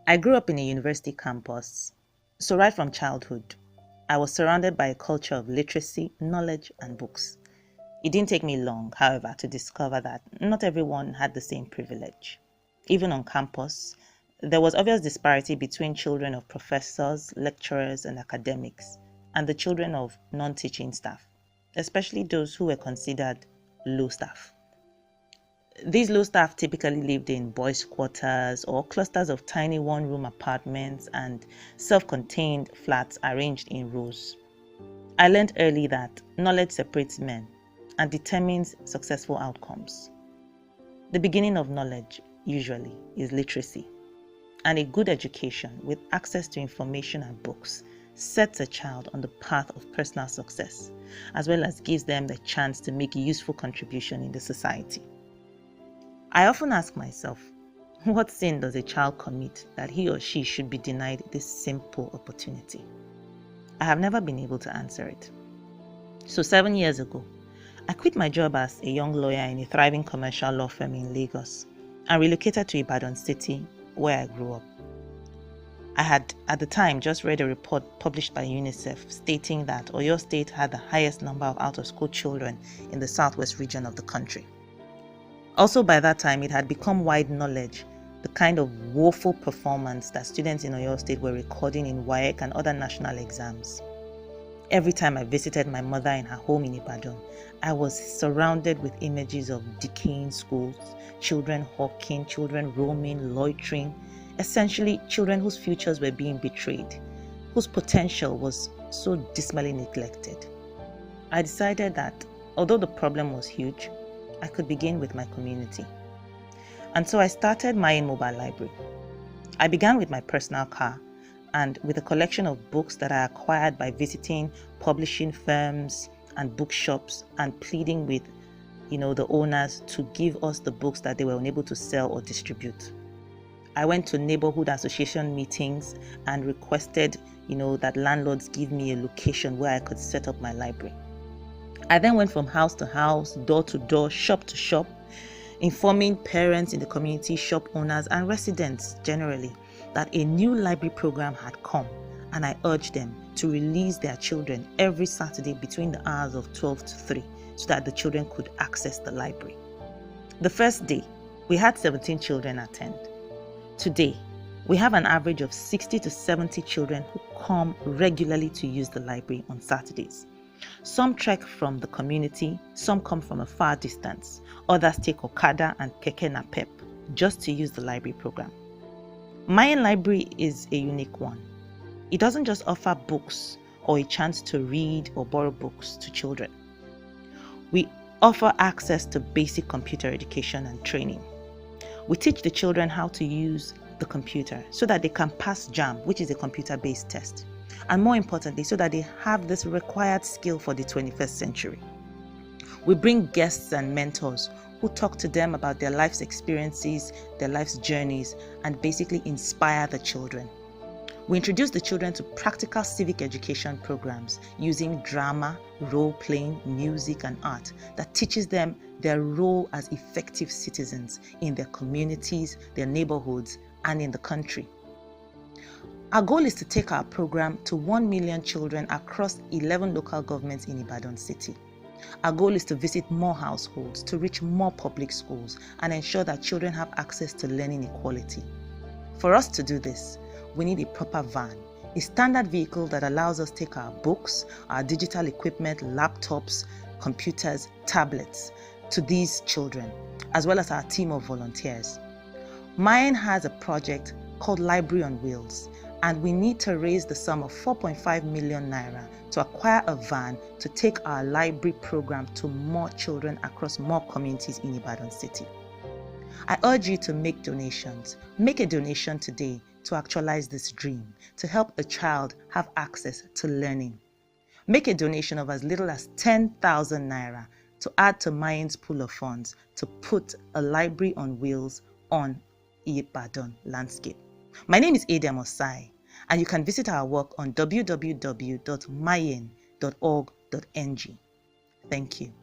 I grew up in a university campus, so right from childhood, I was surrounded by a culture of literacy, knowledge, and books. It didn't take me long, however, to discover that not everyone had the same privilege. Even on campus, there was obvious disparity between children of professors, lecturers, and academics, and the children of non-teaching staff, especially those who were considered low staff. These low staff typically lived in boys' quarters or clusters of tiny one-room apartments and self-contained flats arranged in rows. I learned early that knowledge separates men and determines successful outcomes. The beginning of knowledge, usually, is literacy, and a good education with access to information and books sets a child on the path of personal success, as well as gives them the chance to make a useful contribution in the society. I often ask myself, what sin does a child commit that he or she should be denied this simple opportunity? I have never been able to answer it. So 7 years ago, I quit my job as a young lawyer in a thriving commercial law firm in Lagos and relocated to Ibadan city, where I grew up. I had, at the time, just read a report published by UNICEF stating that Oyo State had the highest number of out-of-school children in the southwest region of the country. Also by that time, it had become wide knowledge the kind of woeful performance that students in Oyo State were recording in WAEC and other national exams. Every time I visited my mother in her home in Ibadan, I was surrounded with images of decaying schools, children hawking, children roaming, loitering, essentially children whose futures were being betrayed, whose potential was so dismally neglected. I decided that, although the problem was huge, I could begin with my community. And so I started my mobile library. I began with my personal car and with a collection of books that I acquired by visiting publishing firms and bookshops and pleading with, the owners to give us the books that they were unable to sell or distribute. I went to neighborhood association meetings and requested, that landlords give me a location where I could set up my library. I then went from house to house, door to door, shop to shop, informing parents in the community, shop owners, and residents generally that a new library program had come, and I urged them to release their children every Saturday between the hours of 12 to 3 so that the children could access the library. The first day, we had 17 children attend. Today, we have an average of 60 to 70 children who come regularly to use the library on Saturdays. Some trek from the community, some come from a far distance. Others take Okada and Keke Napep just to use the library program. My library is a unique one. It doesn't just offer books or a chance to read or borrow books to children. We offer access to basic computer education and training. We teach the children how to use the computer so that they can pass JAM, which is a computer-based test. And more importantly, so that they have this required skill for the 21st century. We bring guests and mentors who talk to them about their life's experiences, their life's journeys, and basically inspire the children. We introduce the children to practical civic education programs using drama, role-playing, music, and art that teaches them their role as effective citizens in their communities, their neighborhoods, and in the country. Our goal is to take our program to 1 million children across 11 local governments in Ibadan City. Our goal is to visit more households, to reach more public schools, and ensure that children have access to learning equality. For us to do this, we need a proper van, a standard vehicle that allows us to take our books, our digital equipment, laptops, computers, tablets to these children, as well as our team of volunteers. Mine has a project called Library on Wheels, and we need to raise the sum of 4.5 million naira to acquire a van to take our library program to more children across more communities in Ibadan City. I urge you to make donations. Make a donation today to actualize this dream, to help a child have access to learning. Make a donation of as little as 10,000 naira to add to Mayan's pool of funds to put a library on wheels on Ibadan landscape. My name is Ada Mosai, and you can visit our work on www.mayen.org.ng. Thank you.